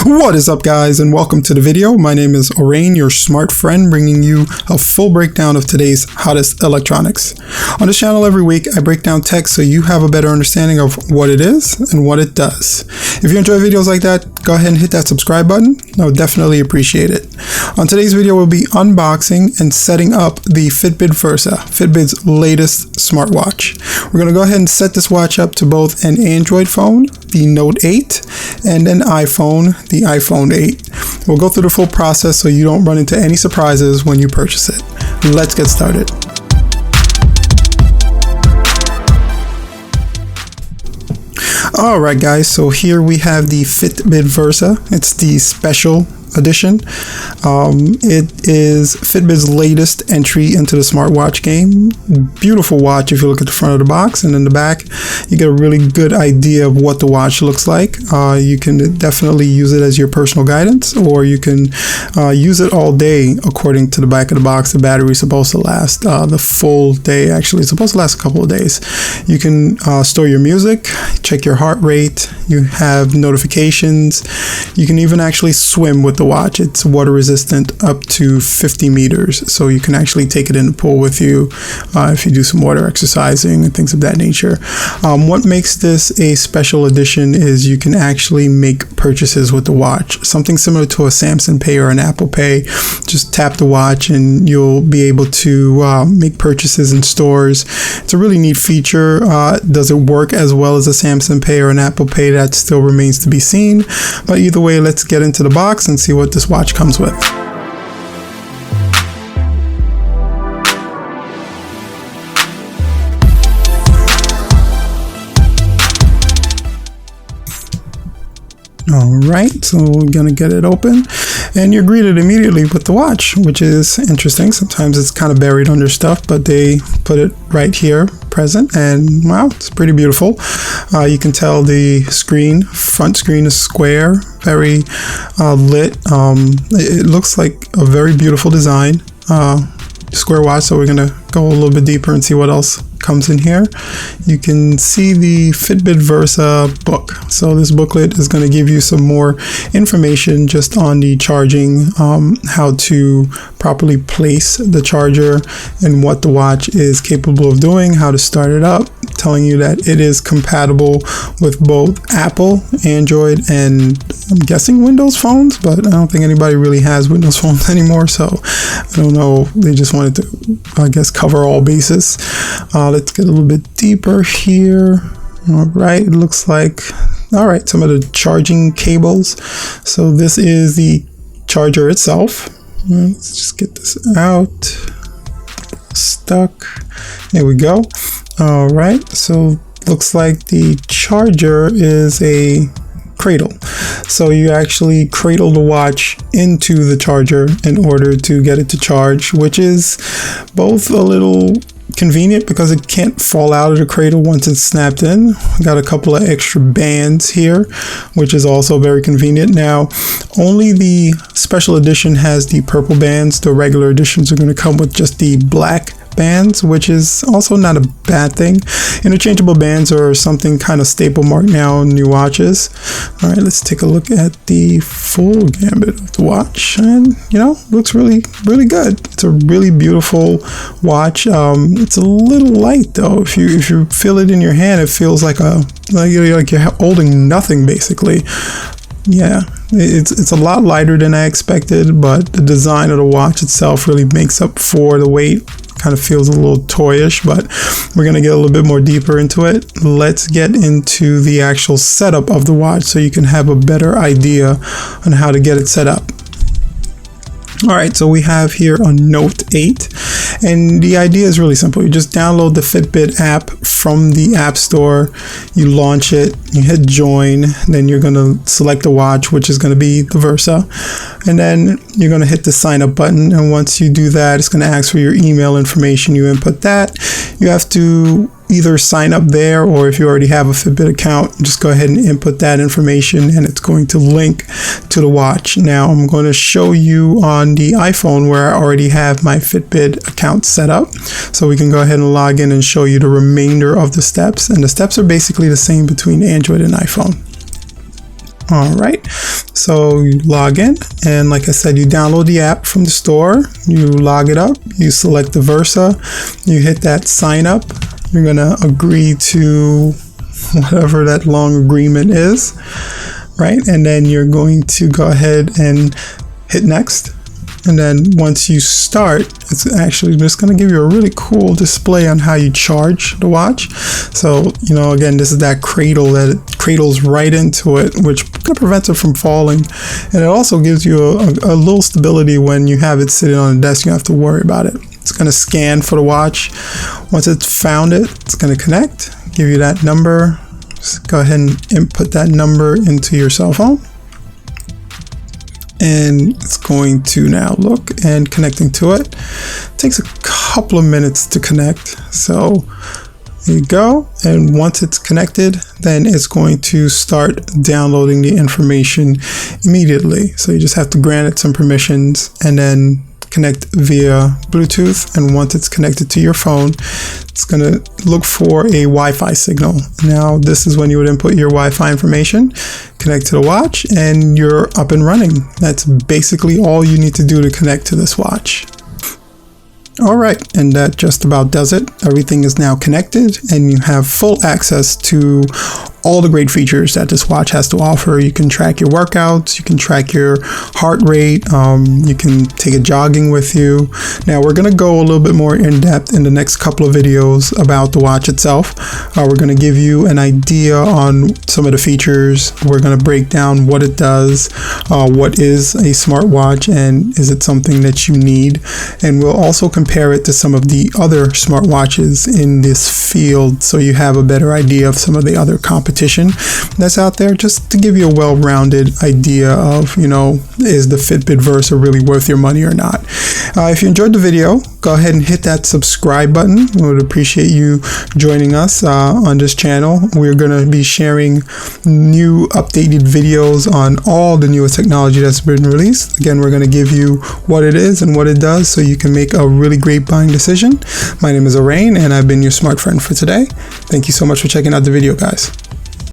What is up, guys, and welcome to the video. My name is Orain, your smart friend, bringing you a full breakdown of today's hottest electronics. On this channel every week, I break down tech so you have a better understanding of what it is and what it does. If you enjoy videos like that, go ahead and hit that subscribe button. I would definitely appreciate it. On today's video, we'll be unboxing and setting up the Fitbit Versa, Fitbit's latest smartwatch. We're going to go ahead and set this watch up to both an Android phone, the Note 8, and an iPhone, the iPhone 8. We'll go through the full process so you don't run into any surprises when you purchase it. Let's get started. Alright guys, so here we have the Fitbit Versa. It's the special edition. It is Fitbit's latest entry into the smartwatch game. Beautiful watch if you look at the front of the box, and in the back you get a really good idea of what the watch looks like. You can definitely use it as your personal guidance, or you can use it all day. According to the back of the box, the battery is supposed to last the full day. Actually, it's supposed to last a couple of days. You can store your music, check your heart rate, you have notifications, you can even actually swim with the watch. It's water resistant up to 50 meters, so you can actually take it in the pool with you if you do some water exercising and things of that nature. What makes this a special edition is you can actually make purchases with the watch, something similar to a Samsung Pay or an Apple Pay. Just tap the watch and you'll be able to make purchases in stores. It's a really neat feature. Does it work as well as a Samsung Pay or an Apple Pay? That still remains to be seen, but either way, let's get into the box and see what this watch comes with. Alright, so we're gonna get it open, and you're greeted immediately with the watch, which is interesting. Sometimes it's kind of buried under stuff, but they put it right here, present, and wow, it's pretty beautiful. You can tell the front screen is square, very lit. It looks like a very beautiful design, square watch. So we're gonna go a little bit deeper and see what else comes in here. You can see the Fitbit Versa book. So this booklet is going to give you some more information just on the charging, how to properly place the charger and what the watch is capable of doing, how to start it up, telling you that it is compatible with both Apple, Android, and I'm guessing Windows phones, but I don't think anybody really has Windows phones anymore, so I don't know. They just wanted to, I guess, cover all bases. Let's get a little bit deeper here. All right, it looks like, all right, some of the charging cables. So this is the charger itself. Let's just get this out. Stuck. There we go. All right, so looks like the charger is a cradle. So you actually cradle the watch into the charger in order to get it to charge, which is both a little convenient because it can't fall out of the cradle once it's snapped in. Got a couple of extra bands here, which is also very convenient. Now, only the special edition has the purple bands. The regular editions are going to come with just the black bands, which is also not a bad thing. Interchangeable bands are something kind of staple mark now in new watches. All right, let's take a look at the full gambit of the watch, and you know, looks really good. It's a really beautiful watch. It's a little light though. If you feel it in your hand, it feels like you're holding nothing basically. Yeah, it's a lot lighter than I expected, but the design of the watch itself really makes up for the weight. Kind of feels a little toyish, but we're going to get a little bit more deeper into it. Let's get into the actual setup of the watch so you can have a better idea on how to get it set up. All right, so we have here a Note 8, and the idea is really simple. You just download the Fitbit app from the App Store, you launch it, you hit join, then you're going to select the watch, which is going to be the Versa, and then you're going to hit the sign up button, and once you do that, it's going to ask for your email information. You input that. You have to either sign up there, or if you already have a Fitbit account, just go ahead and input that information and it's going to link to the watch. Now I'm going to show you on the iPhone where I already have my Fitbit account set up, so we can go ahead and log in and show you the remainder of the steps, and the steps are basically the same between Android and iPhone. All right, so you log in, and like I said, you download the app from the store, you log it up, you select the Versa, you hit that sign up, you're gonna agree to whatever that long agreement is, right? And then you're going to go ahead and hit next. And then once you start, it's actually just going to give you a really cool display on how you charge the watch. So, you know, again, this is that cradle that it cradles right into it, which kind of prevents it from falling. And it also gives you a little stability when you have it sitting on the desk. You don't have to worry about it. It's going to scan for the watch. Once it's found it, it's going to connect, give you that number. Just go ahead and input that number into your cell phone. And it's going to now look and connecting to it. It takes a couple of minutes to connect. So there you go. And once it's connected, then it's going to start downloading the information immediately. So you just have to grant it some permissions and then connect via Bluetooth. And once it's connected to your phone, it's going to look for a Wi-Fi signal. Now, this is when you would input your Wi-Fi information, connect to the watch, and you're up and running. That's basically all you need to do to connect to this watch. All right, and that just about does it. Everything is now connected, and you have full access to all the great features that this watch has to offer. You can track your workouts, you can track your heart rate, you can take it jogging with you. Now we're going to go a little bit more in depth in the next couple of videos about the watch itself. We're going to give you an idea on some of the features. We're going to break down what it does, what is a smartwatch, and is it something that you need. And we'll also compare it to some of the other smartwatches in this field, so you have a better idea of some of the other competition that's out there, just to give you a well-rounded idea of, you know, is the Fitbit Versa really worth your money or not. If you enjoyed the video, go ahead and hit that subscribe button. We would appreciate you joining us on this channel. We're going to be sharing new updated videos on all the newest technology that's been released. Again, we're going to give you what it is and what it does so you can make a really great buying decision. My name is Orain, and I've been your smart friend for today. Thank you so much for checking out the video, guys.